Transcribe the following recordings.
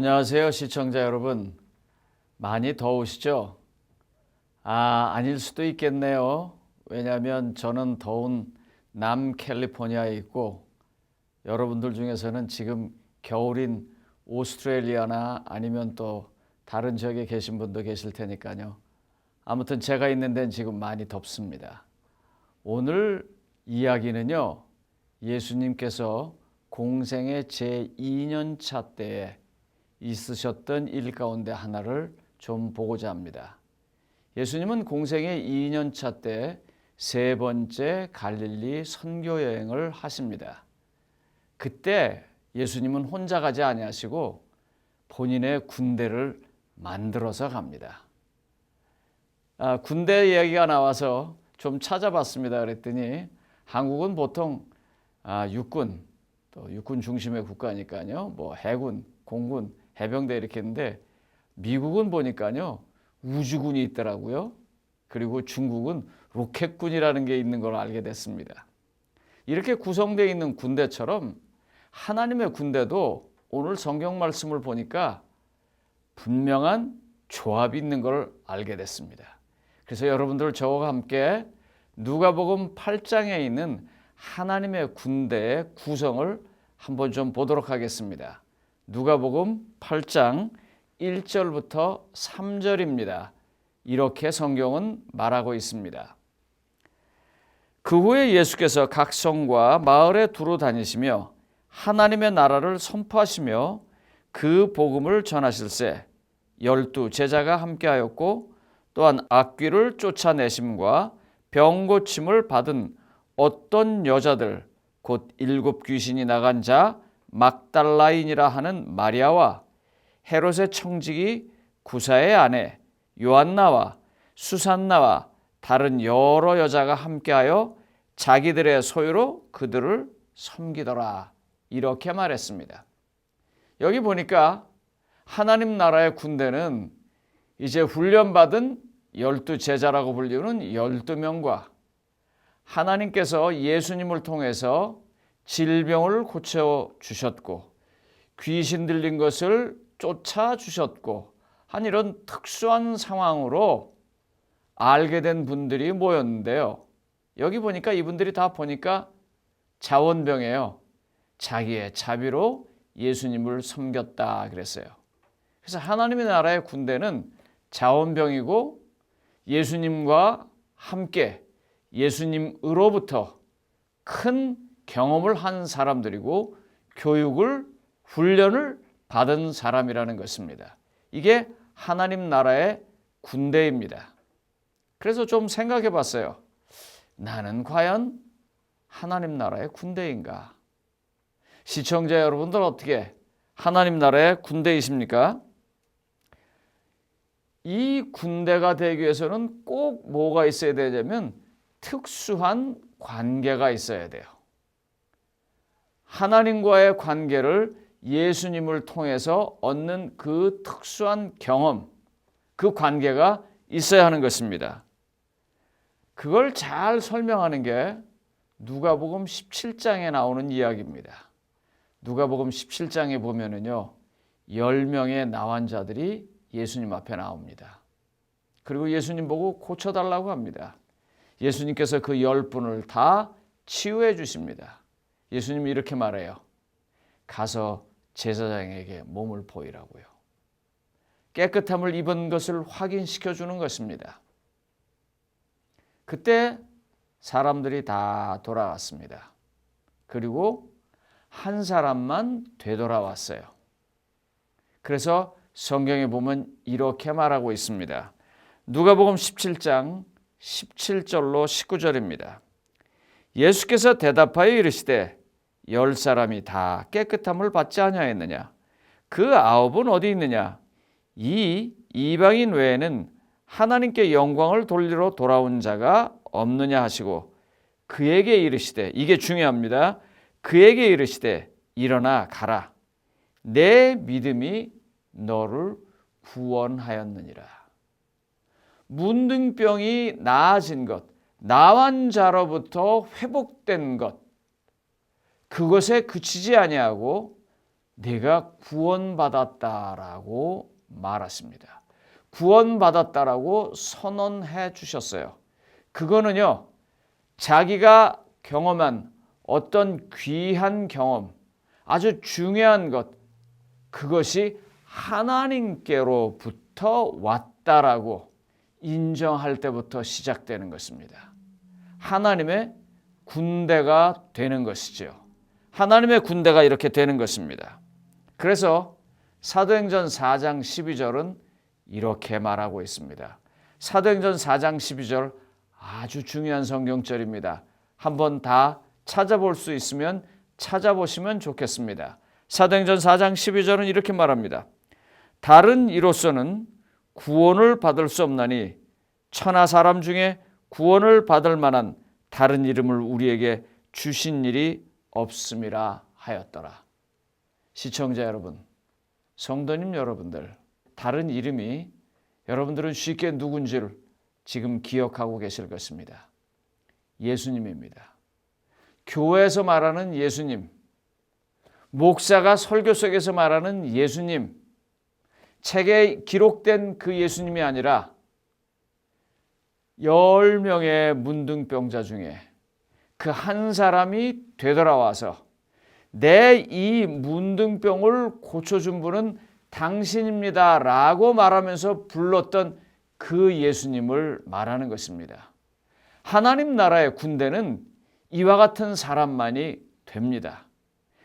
안녕하세요, 시청자 여러분. 많이 더우시죠? 아닐 수도 있겠네요. 왜냐하면 저는 더운 남캘리포니아에 있고 여러분들 중에서는 지금 겨울인 오스트레일리아나 아니면 또 다른 지역에 계신 분도 계실 테니까요. 아무튼 제가 있는 데는 지금 많이 덥습니다. 오늘 이야기는요, 예수님께서 공생의 제2년차 때에 있으셨던 일 가운데 하나를 좀 보고자 합니다. 예수님은 공생의 2년차 때 세 번째 갈릴리 선교 여행을 하십니다. 그때 예수님은 혼자 가지 아니하시고 본인의 군대를 만들어서 갑니다. 군대 이야기가 나와서 좀 찾아봤습니다. 그랬더니 한국은 보통 육군, 또 육군 중심의 국가니까요. 뭐 해군, 공군, 해병대 이렇게 했는데 미국은 보니까요. 우주군이 있더라고요. 그리고 중국은 로켓군이라는 게 있는 걸 알게 됐습니다. 이렇게 구성되어 있는 군대처럼 하나님의 군대도 오늘 성경 말씀을 보니까 분명한 조합이 있는 걸 알게 됐습니다. 그래서 여러분들 저와 함께 누가복음 8장에 있는 하나님의 군대의 구성을 한번 좀 보도록 하겠습니다. 누가복음 8장 1절부터 3절입니다. 이렇게 성경은 말하고 있습니다. 그 후에 예수께서 각 성과 마을에 두루 다니시며 하나님의 나라를 선포하시며 그 복음을 전하실세 12 제자가 함께하였고 또한 악귀를 쫓아내심과 병 고침을 받은 어떤 여자들 곧 7 귀신이 나간 자 막달라인이라 하는 마리아와 헤롯의 청지기 구사의 아내 요한나와 수산나와 다른 여러 여자가 함께하여 자기들의 소유로 그들을 섬기더라. 이렇게 말했습니다. 여기 보니까 하나님 나라의 군대는 이제 훈련받은 12 제자라고 불리는 12명과 하나님께서 예수님을 통해서 질병을 고쳐주셨고 귀신 들린 것을 쫓아주셨고 한 이런 특수한 상황으로 알게 된 분들이 모였는데요. 여기 보니까 이분들이 다 보니까 자원병이에요. 자기의 자비로 예수님을 섬겼다 그랬어요. 그래서 하나님의 나라의 군대는 자원병이고 예수님과 함께 예수님으로부터 큰 경험을 한 사람들이고 교육을 훈련을 받은 사람이라는 것입니다. 이게 하나님 나라의 군대입니다. 그래서 좀 생각해 봤어요. 나는 과연 하나님 나라의 군대인가? 시청자 여러분들 어떻게 하나님 나라의 군대이십니까? 이 군대가 되기 위해서는 꼭 뭐가 있어야 되냐면 특수한 관계가 있어야 돼요. 하나님과의 관계를 예수님을 통해서 얻는 그 특수한 경험, 그 관계가 있어야 하는 것입니다. 그걸 잘 설명하는 게 누가복음 17장에 나오는 이야기입니다. 누가복음 17장에 보면은요, 10명의 나환자들이 예수님 앞에 나옵니다. 그리고 예수님 보고 고쳐달라고 합니다. 예수님께서 그 10분을 다 치유해 주십니다. 예수님이 이렇게 말해요. 가서 제사장에게 몸을 보이라고요. 깨끗함을 입은 것을 확인시켜 주는 것입니다. 그때 사람들이 다 돌아왔습니다. 그리고 한 사람만 되돌아왔어요. 그래서 성경에 보면 이렇게 말하고 있습니다. 누가복음 17장 17절로 19절입니다. 예수께서 대답하여 이르시되 10사람이 다 깨끗함을 받지 아니하였느냐? 그 9은 어디 있느냐? 이 이방인 외에는 하나님께 영광을 돌리러 돌아온 자가 없느냐 하시고 그에게 이르시되, 이게 중요합니다. 그에게 이르시되 일어나 가라. 내 믿음이 너를 구원하였느니라. 문둥병이 나아진 것, 나환자로부터 회복된 것, 그것에 그치지 아니하고 네가 구원받았다라고 말했습니다. 구원받았다라고 선언해 주셨어요. 그거는요, 자기가 경험한 어떤 귀한 경험, 아주 중요한 것, 그것이 하나님께로부터 왔다라고 인정할 때부터 시작되는 것입니다. 하나님의 군대가 되는 것이죠. 하나님의 군대가 이렇게 되는 것입니다. 그래서 사도행전 4장 12절은 이렇게 말하고 있습니다. 사도행전 4장 12절 아주 중요한 성경절입니다. 한번 다 찾아볼 수 있으면 찾아보시면 좋겠습니다. 사도행전 4장 12절은 이렇게 말합니다. 다른 이로서는 구원을 받을 수 없나니 천하 사람 중에 구원을 받을 만한 다른 이름을 우리에게 주신 일이 없음이라 하였더라. 시청자 여러분, 성도님 여러분들, 다른 이름이 여러분들은 쉽게 누군지를 지금 기억하고 계실 것입니다. 예수님입니다. 교회에서 말하는 예수님, 목사가 설교 속에서 말하는 예수님, 책에 기록된 그 예수님이 아니라 10명의 문둥병자 중에 그 한 사람이 되돌아와서 내 이 문둥병을 고쳐준 분은 당신입니다 라고 말하면서 불렀던 그 예수님을 말하는 것입니다. 하나님 나라의 군대는 이와 같은 사람만이 됩니다.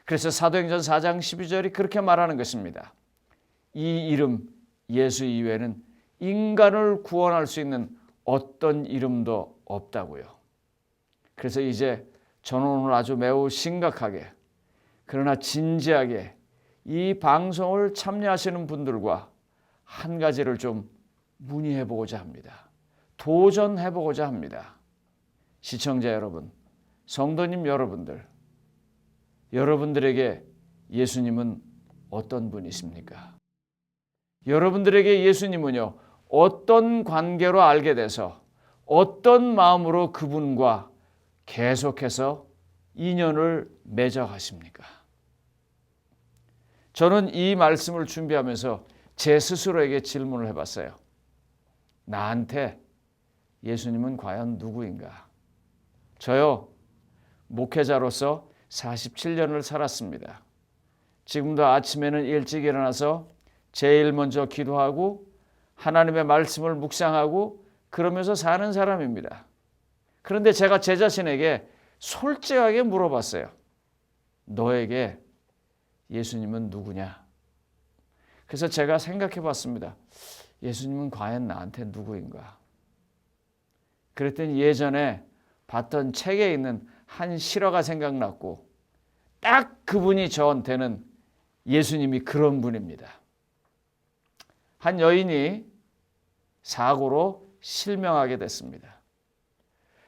그래서 사도행전 4장 12절이 그렇게 말하는 것입니다. 이 이름 예수 이외에는 인간을 구원할 수 있는 어떤 이름도 없다고요. 그래서 이제 저는 오늘 아주 매우 심각하게 그러나 진지하게 이 방송을 참여하시는 분들과 한 가지를 좀 문의해 보고자 합니다. 도전해 보고자 합니다. 시청자 여러분, 성도님 여러분들, 여러분들에게 예수님은 어떤 분이십니까? 여러분들에게 예수님은요, 어떤 관계로 알게 돼서 어떤 마음으로 그분과 계속해서 인연을 맺어가십니까? 저는 이 말씀을 준비하면서 제 스스로에게 질문을 해봤어요. 나한테 예수님은 과연 누구인가? 저요, 목회자로서 47년을 살았습니다. 지금도 아침에는 일찍 일어나서 제일 먼저 기도하고 하나님의 말씀을 묵상하고 그러면서 사는 사람입니다. 그런데 제가 제 자신에게 솔직하게 물어봤어요. 너에게 예수님은 누구냐? 그래서 제가 생각해 봤습니다. 예수님은 과연 나한테 누구인가? 그랬더니 예전에 봤던 책에 있는 한 실화가 생각났고 딱 그분이 저한테는 예수님이 그런 분입니다. 한 여인이 사고로 실명하게 됐습니다.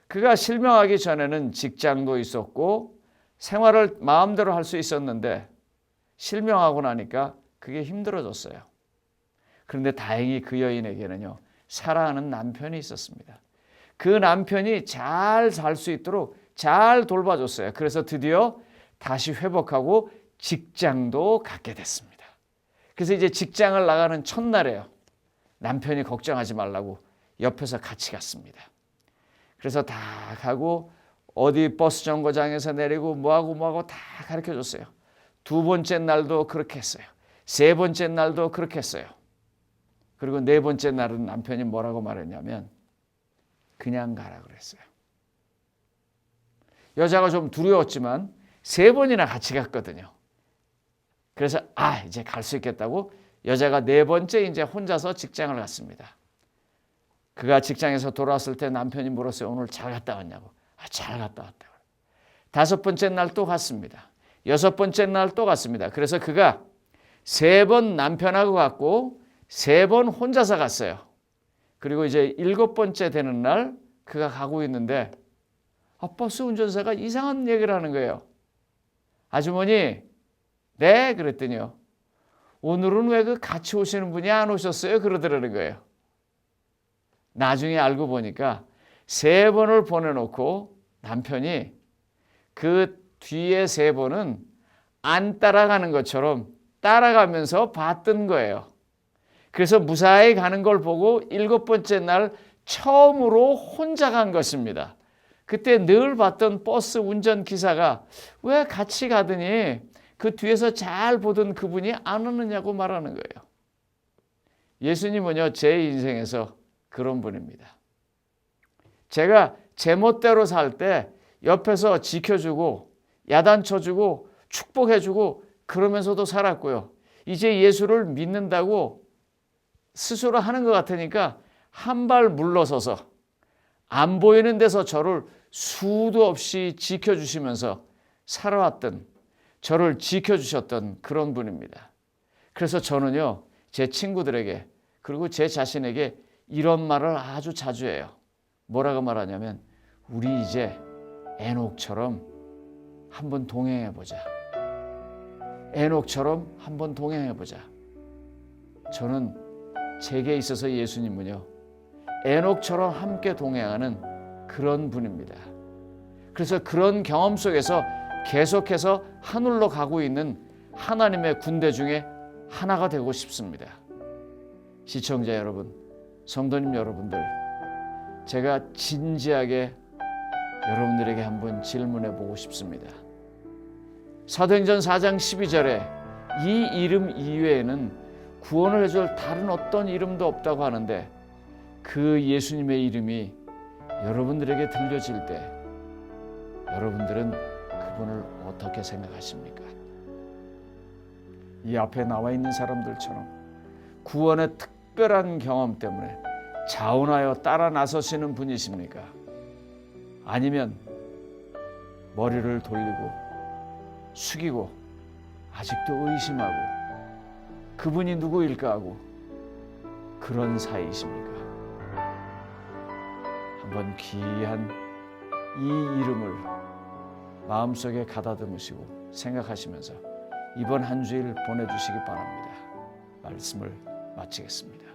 그가 실명하기 전에는 직장도 있었고 생활을 마음대로 할 수 있었는데 실명하고 나니까 그게 힘들어졌어요. 그런데 다행히 그 여인에게는요, 사랑하는 남편이 있었습니다. 그 남편이 잘 살 수 있도록 잘 돌봐줬어요. 그래서 드디어 다시 회복하고 직장도 갖게 됐습니다. 그래서 이제 직장을 나가는 첫날에요. 남편이 걱정하지 말라고 옆에서 같이 갔습니다. 그래서 다 가고 어디 버스 정거장에서 내리고 뭐하고 다 가르쳐줬어요. 두 번째 날도 그렇게 했어요. 세 번째 날도 그렇게 했어요. 그리고 네 번째 날은 남편이 뭐라고 말했냐면 그냥 가라 그랬어요. 여자가 좀 두려웠지만 세 번이나 같이 갔거든요. 그래서 이제 갈 수 있겠다고 여자가 네 번째 이제 혼자서 직장을 갔습니다. 그가 직장에서 돌아왔을 때 남편이 물었어요. 오늘 잘 갔다 왔냐고. 잘 갔다 왔다고. 다섯 번째 날 또 갔습니다. 여섯 번째 날 또 갔습니다. 그래서 그가 세 번 남편하고 갔고 세 번 혼자서 갔어요. 그리고 이제 일곱 번째 되는 날 그가 가고 있는데 버스 운전사가 이상한 얘기를 하는 거예요. 아주머니, 네, 그랬더니요. 오늘은 왜 그 같이 오시는 분이 안 오셨어요? 그러더라는 거예요. 나중에 알고 보니까 세 번을 보내놓고 남편이 그 뒤에 세 번은 안 따라가는 것처럼 따라가면서 봤던 거예요. 그래서 무사히 가는 걸 보고 7번째 날 처음으로 혼자 간 것입니다. 그때 늘 봤던 버스 운전기사가 왜 같이 가더니 그 뒤에서 잘 보던 그분이 안 오느냐고 말하는 거예요. 예수님은요, 제 인생에서 그런 분입니다. 제가 제멋대로 살 때 옆에서 지켜주고 야단쳐주고 축복해주고 그러면서도 살았고요. 이제 예수를 믿는다고 스스로 하는 것 같으니까 한 발 물러서서 안 보이는 데서 저를 수도 없이 지켜주시면서 살아왔던, 저를 지켜주셨던 그런 분입니다. 그래서 저는요, 제 친구들에게 그리고 제 자신에게 이런 말을 아주 자주 해요. 뭐라고 말하냐면 우리 이제 에녹처럼 한번 동행해보자. 에녹처럼 한번 동행해보자. 저는 제게 있어서 예수님은요, 에녹처럼 함께 동행하는 그런 분입니다. 그래서 그런 경험 속에서 계속해서 하늘로 가고 있는 하나님의 군대 중에 하나가 되고 싶습니다. 시청자 여러분, 성도님 여러분들, 제가 진지하게 여러분들에게 한번 질문해 보고 싶습니다. 사도행전 4장 12절에 이 이름 이외에는 구원을 해줄 다른 어떤 이름도 없다고 하는데 그 예수님의 이름이 여러분들에게 들려질 때 여러분들은 그분을 어떻게 생각하십니까? 이 앞에 나와 있는 사람들처럼 구원의 특별한 경험 때문에 자원하여 따라 나서시는 분이십니까? 아니면 머리를 돌리고 숙이고 아직도 의심하고 그분이 누구일까 하고 그런 사이이십니까? 한번 귀한 이 이름을 마음속에 가다듬으시고 생각하시면서 이번 한 주일 보내주시기 바랍니다. 말씀을 마치겠습니다.